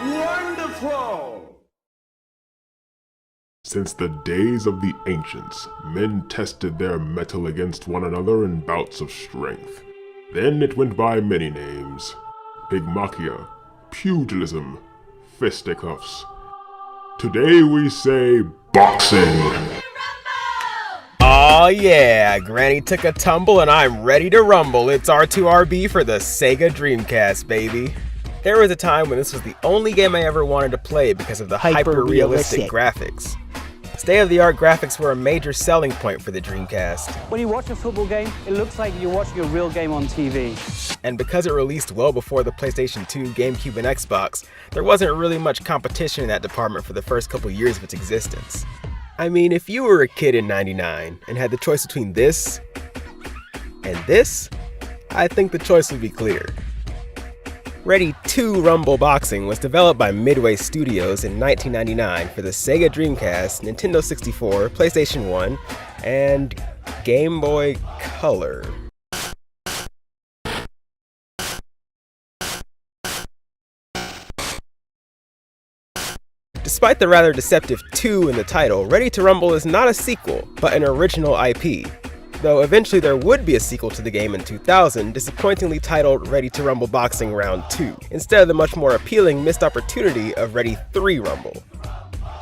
Wonderful! Since the days of the ancients, men tested their mettle against one another in bouts of strength. Then it went by many names: pygmachia, pugilism, fisticuffs. Today we say boxing! Aw yeah, Granny took a tumble and I'm ready to rumble. It's R2RB for the Sega Dreamcast, baby. There was a time when this was the only game I ever wanted to play because of the hyper-realistic graphics. State-of-the-art graphics were a major selling point for the Dreamcast. When you watch a football game, it looks like you're watching a real game on TV. And because it released well before the PlayStation 2, GameCube, and Xbox, there wasn't really much competition in that department for the first couple years of its existence. I mean, if you were a kid in '99 and had the choice between this and this, I think the choice would be clear. Ready 2 Rumble Boxing was developed by Midway Studios in 1999 for the Sega Dreamcast, Nintendo 64, PlayStation 1, and Game Boy Color. Despite the rather deceptive 2 in the title, Ready to Rumble is not a sequel, but an original IP. Though eventually there would be a sequel to the game in 2000, disappointingly titled Ready to Rumble Boxing Round 2, instead of the much more appealing missed opportunity of Ready 3 Rumble.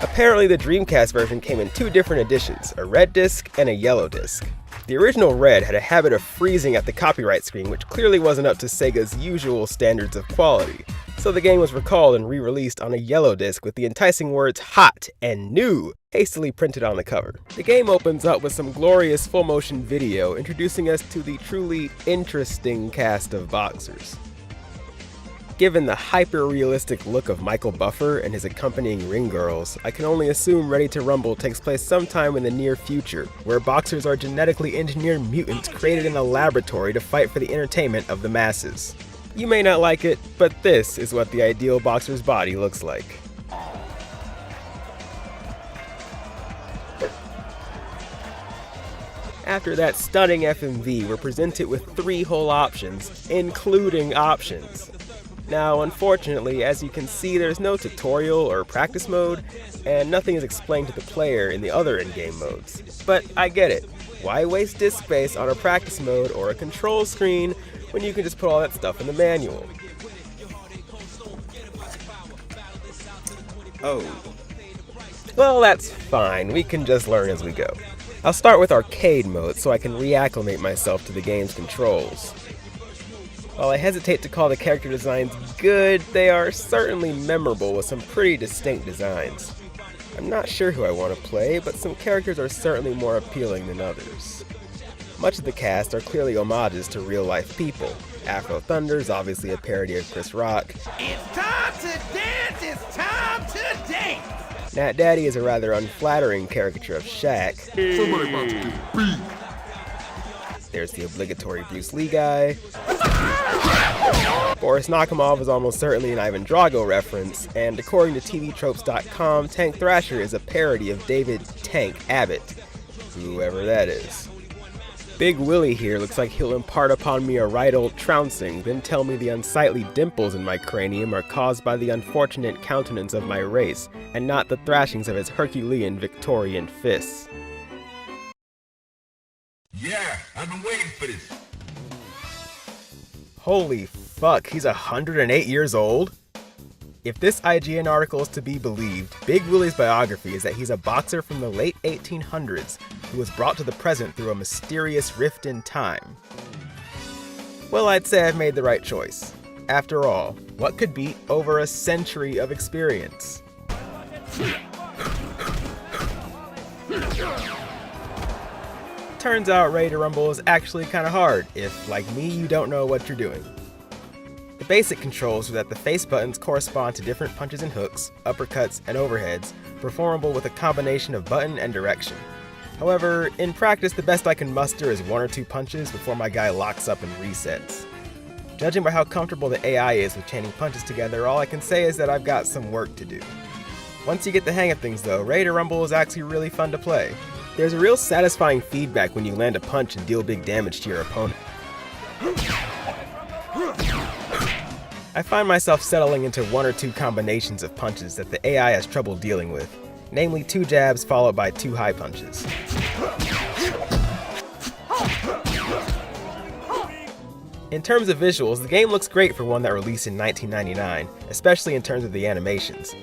Apparently the Dreamcast version came in 2 different editions, a red disc and a yellow disc. The original red had a habit of freezing at the copyright screen, which clearly wasn't up to Sega's usual standards of quality, so the game was recalled and re-released on a yellow disc with the enticing words "hot" and "new" hastily printed on the cover. The game opens up with some glorious full-motion video introducing us to the truly interesting cast of boxers. Given the hyper-realistic look of Michael Buffer and his accompanying ring girls, I can only assume Ready to Rumble takes place sometime in the near future, where boxers are genetically engineered mutants created in a laboratory to fight for the entertainment of the masses. You may not like it, but this is what the ideal boxer's body looks like. After that stunning FMV, we're presented with 3 whole options, including options. Now, unfortunately, as you can see, there's no tutorial or practice mode, and nothing is explained to the player in the other in-game modes. But I get it. Why waste disk space on a practice mode or a control screen when you can just put all that stuff in the manual? Oh. Well, that's fine. We can just learn as we go. I'll start with arcade mode so I can reacclimate myself to the game's controls. While I hesitate to call the character designs good, they are certainly memorable with some pretty distinct designs. I'm not sure who I want to play, but some characters are certainly more appealing than others. Much of the cast are clearly homages to real-life people. Afro Thunder's obviously a parody of Chris Rock. It's time to dance! It's time to dance! Nat Daddy is a rather unflattering caricature of Shaq. Somebody about to get beat! There's the obligatory Bruce Lee guy. Boris Nakhimov is almost certainly an Ivan Drago reference, and according to TVTropes.com, Tank Thrasher is a parody of David Tank Abbott, whoever that is. Big Willie here looks like he'll impart upon me a right old trouncing, then tell me the unsightly dimples in my cranium are caused by the unfortunate countenance of my race, and not the thrashings of his Herculean Victorian fists. Yeah, I've been waiting for this. Holy fuck, he's 108 years old? If this IGN article is to be believed, Big Willie's biography is that he's a boxer from the late 1800s who was brought to the present through a mysterious rift in time. Well, I'd say I've made the right choice. After all, what could beat over a century of experience? Turns out Ready to Rumble is actually kinda hard if, like me, you don't know what you're doing. The basic controls are that the face buttons correspond to different punches and hooks, uppercuts, and overheads, performable with a combination of button and direction. However, in practice, the best I can muster is 1 or 2 punches before my guy locks up and resets. Judging by how comfortable the AI is with chaining punches together, all I can say is that I've got some work to do. Once you get the hang of things though, Ready to Rumble is actually really fun to play. There's a real satisfying feedback when you land a punch and deal big damage to your opponent. I find myself settling into one or two combinations of punches that the AI has trouble dealing with, namely 2 jabs followed by 2 high punches. In terms of visuals, the game looks great for one that released in 1999, especially in terms of the animations.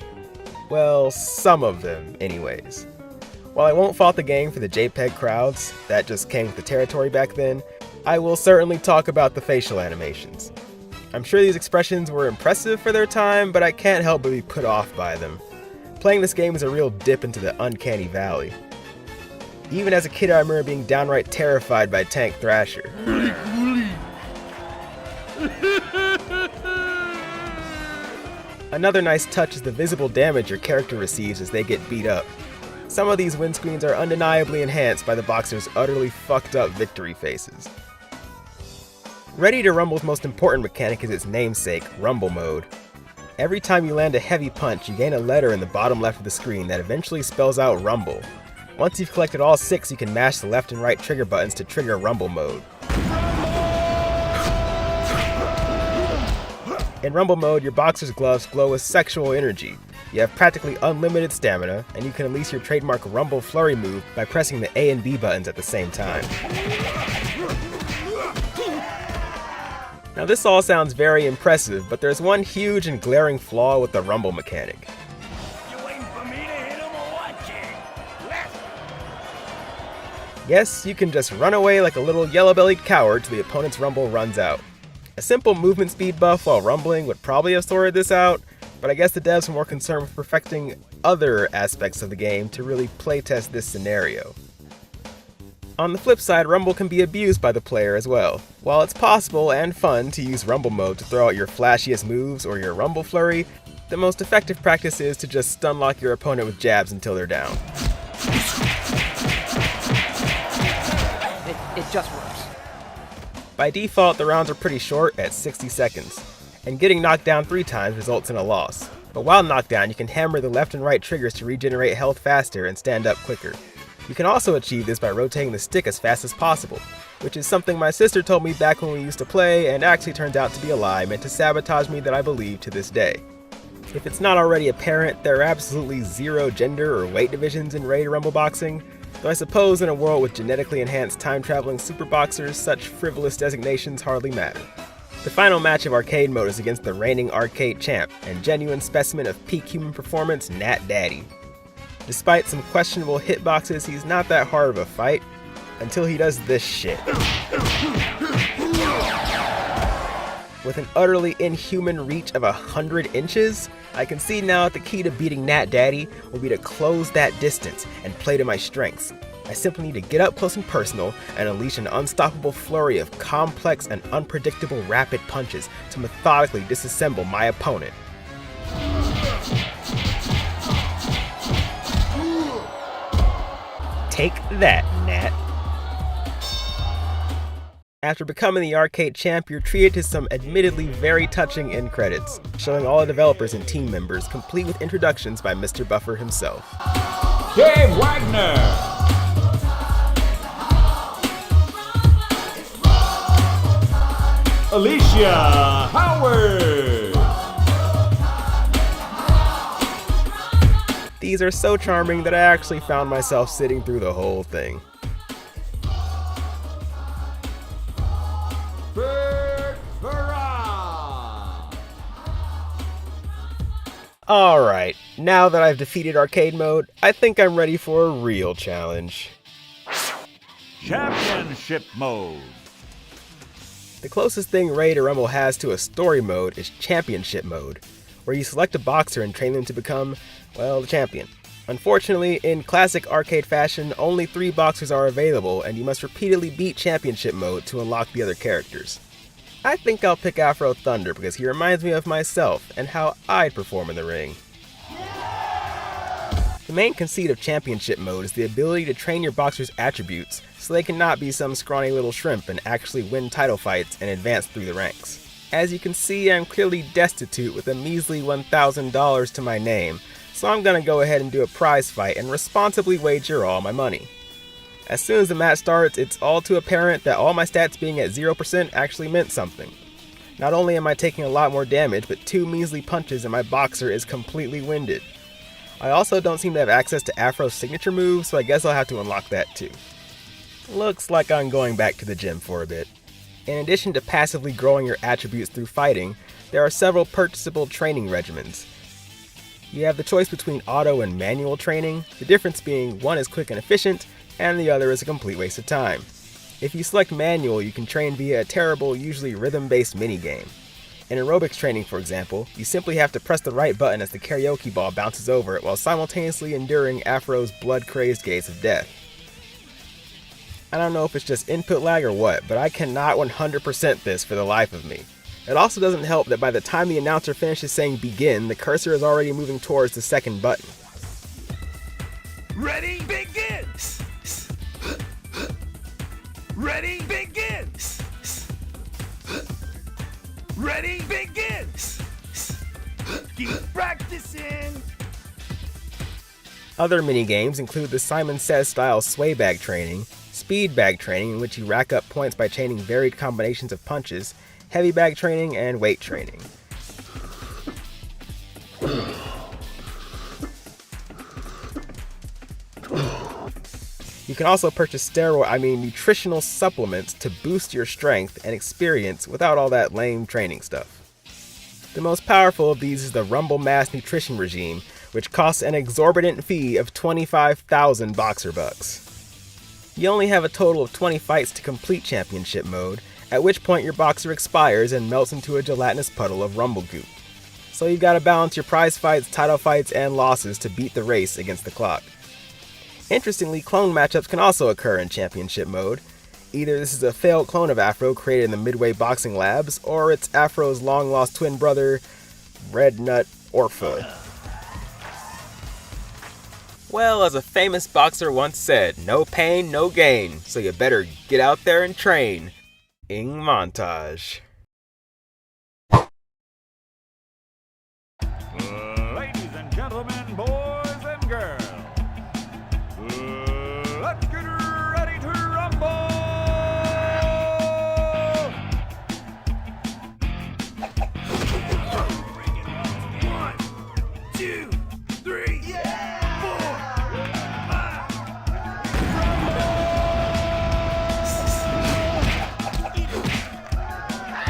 Well, some of them, anyways. While I won't fault the game for the JPEG crowds, that just came with the territory back then, I will certainly talk about the facial animations. I'm sure these expressions were impressive for their time, but I can't help but be put off by them. Playing this game is a real dip into the uncanny valley. Even as a kid, I remember being downright terrified by Tank Thrasher. Another nice touch is the visible damage your character receives as they get beat up. Some of these windscreens are undeniably enhanced by the boxer's utterly fucked up victory faces. Ready to Rumble's most important mechanic is its namesake, Rumble Mode. Every time you land a heavy punch, you gain a letter in the bottom left of the screen that eventually spells out Rumble. Once you've collected all 6, you can mash the left and right trigger buttons to trigger Rumble Mode. In Rumble Mode, your boxer's gloves glow with sexual energy. You have practically unlimited stamina, and you can unleash your trademark Rumble Flurry move by pressing the A and B buttons at the same time. Now this all sounds very impressive, but there's one huge and glaring flaw with the Rumble mechanic. You waiting for me to hit him or what, kid? Left. Yes, you can just run away like a little yellow-bellied coward till the opponent's Rumble runs out. A simple movement speed buff while rumbling would probably have sorted this out, but I guess the devs were more concerned with perfecting other aspects of the game to really playtest this scenario. On the flip side, Rumble can be abused by the player as well. While it's possible and fun to use Rumble Mode to throw out your flashiest moves or your Rumble Flurry, the most effective practice is to just stun lock your opponent with jabs until they're down. It just works. By default, the rounds are pretty short at 60 seconds, and getting knocked down 3 times results in a loss. But while knocked down, you can hammer the left and right triggers to regenerate health faster and stand up quicker. You can also achieve this by rotating the stick as fast as possible, which is something my sister told me back when we used to play and actually turned out to be a lie meant to sabotage me that I believe to this day. If it's not already apparent, there are absolutely 0 gender or weight divisions in Ready to Rumble boxing, though I suppose in a world with genetically enhanced time-traveling super boxers, such frivolous designations hardly matter. The final match of Arcade Mode is against the reigning arcade champ and genuine specimen of peak human performance, Nat Daddy. Despite some questionable hitboxes, he's not that hard of a fight, until he does this shit. With an utterly inhuman reach of 100 inches, I can see now that the key to beating Nat Daddy will be to close that distance and play to my strengths. I simply need to get up close and personal and unleash an unstoppable flurry of complex and unpredictable rapid punches to methodically disassemble my opponent. Take that, Nat. After becoming the arcade champ, you're treated to some admittedly very touching end credits, showing all the developers and team members, complete with introductions by Mr. Buffer himself. Dave Wagner! Alicia Howard! These are so charming that I actually found myself sitting through the whole thing. Alright, now that I've defeated Arcade Mode, I think I'm ready for a real challenge. Championship Mode. The closest thing Ready to Rumble has to a story mode is Championship Mode, where you select a boxer and train them to become, well, the champion. Unfortunately, in classic arcade fashion, only 3 boxers are available, and you must repeatedly beat Championship Mode to unlock the other characters. I think I'll pick Afro Thunder because he reminds me of myself and how I'd perform in the ring. The main conceit of Championship Mode is the ability to train your boxer's attributes so they cannot be some scrawny little shrimp and actually win title fights and advance through the ranks. As you can see, I'm clearly destitute with a measly $1,000 to my name, so I'm gonna go ahead and do a prize fight and responsibly wager all my money. As soon as the match starts, it's all too apparent that all my stats being at 0% actually meant something. Not only am I taking a lot more damage, but 2 measly punches and my boxer is completely winded. I also don't seem to have access to Afro's signature moves, so I guess I'll have to unlock that too. Looks like I'm going back to the gym for a bit. In addition to passively growing your attributes through fighting, there are several purchasable training regimens. You have the choice between auto and manual training, the difference being one is quick and efficient, and the other is a complete waste of time. If you select manual, you can train via a terrible, usually rhythm-based minigame. In aerobics training, for example, you simply have to press the right button as the karaoke ball bounces over it while simultaneously enduring Afro's blood-crazed gaze of death. I don't know if it's just input lag or what, but I cannot 100% this for the life of me. It also doesn't help that by the time the announcer finishes saying begin, the cursor is already moving towards the second button. Ready, begin! Ready, begin! Ready, begin! Keep practicing! Other minigames include the Simon Says style sway bag training, speed bag training in which you rack up points by chaining varied combinations of punches, heavy bag training, and weight training. You can also purchase nutritional supplements to boost your strength and experience without all that lame training stuff. The most powerful of these is the Rumble Mass Nutrition Regime, which costs an exorbitant fee of 25,000 boxer bucks. You only have a total of 20 fights to complete championship mode, at which point your boxer expires and melts into a gelatinous puddle of rumble goop. So you've got to balance your prize fights, title fights, and losses to beat the race against the clock. Interestingly, clone matchups can also occur in championship mode. Either this is a failed clone of Afro created in the Midway Boxing Labs, or it's Afro's long-lost twin brother, Red Nut Orpha. Well, as a famous boxer once said, no pain, no gain, so you better get out there and train. Ing montage. Ladies and gentlemen, boys and girls, let's get ready to rumble! 1, 2, 3, 4, 5.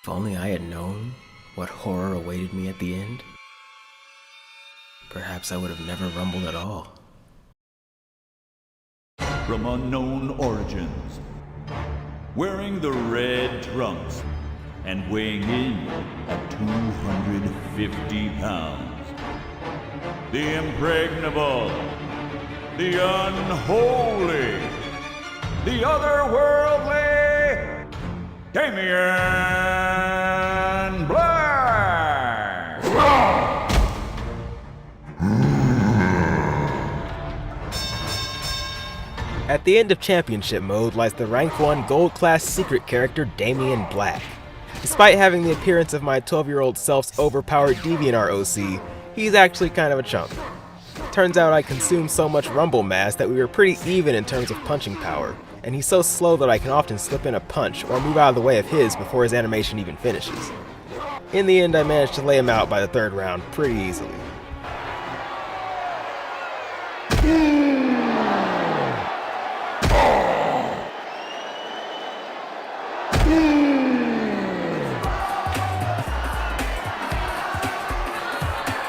If only I had known what horror awaited me at the end, perhaps I would have never rumbled at all. From unknown origins, wearing the red trunks and weighing in at 250 pounds, the impregnable, the unholy, the otherworldly Damian Black! At the end of Championship mode lies the Rank 1 Gold Class secret character Damian Black. Despite having the appearance of my 12-year-old self's overpowered DeviantArt OC, he's actually kind of a chump. Turns out I consumed so much Rumble Mass that we were pretty even in terms of punching power, and he's so slow that I can often slip in a punch or move out of the way of his before his animation even finishes. In the end, I managed to lay him out by the 3rd round pretty easily.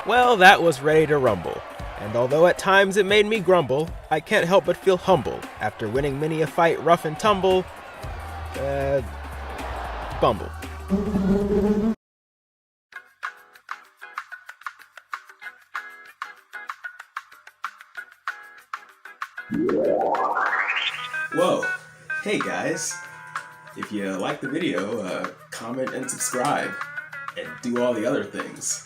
Well, that was Ready to Rumble, and although at times it made me grumble, I can't help but feel humble after winning many a fight rough and tumble. Bumble. Whoa, hey guys, if you like the video, comment and subscribe, and do all the other things.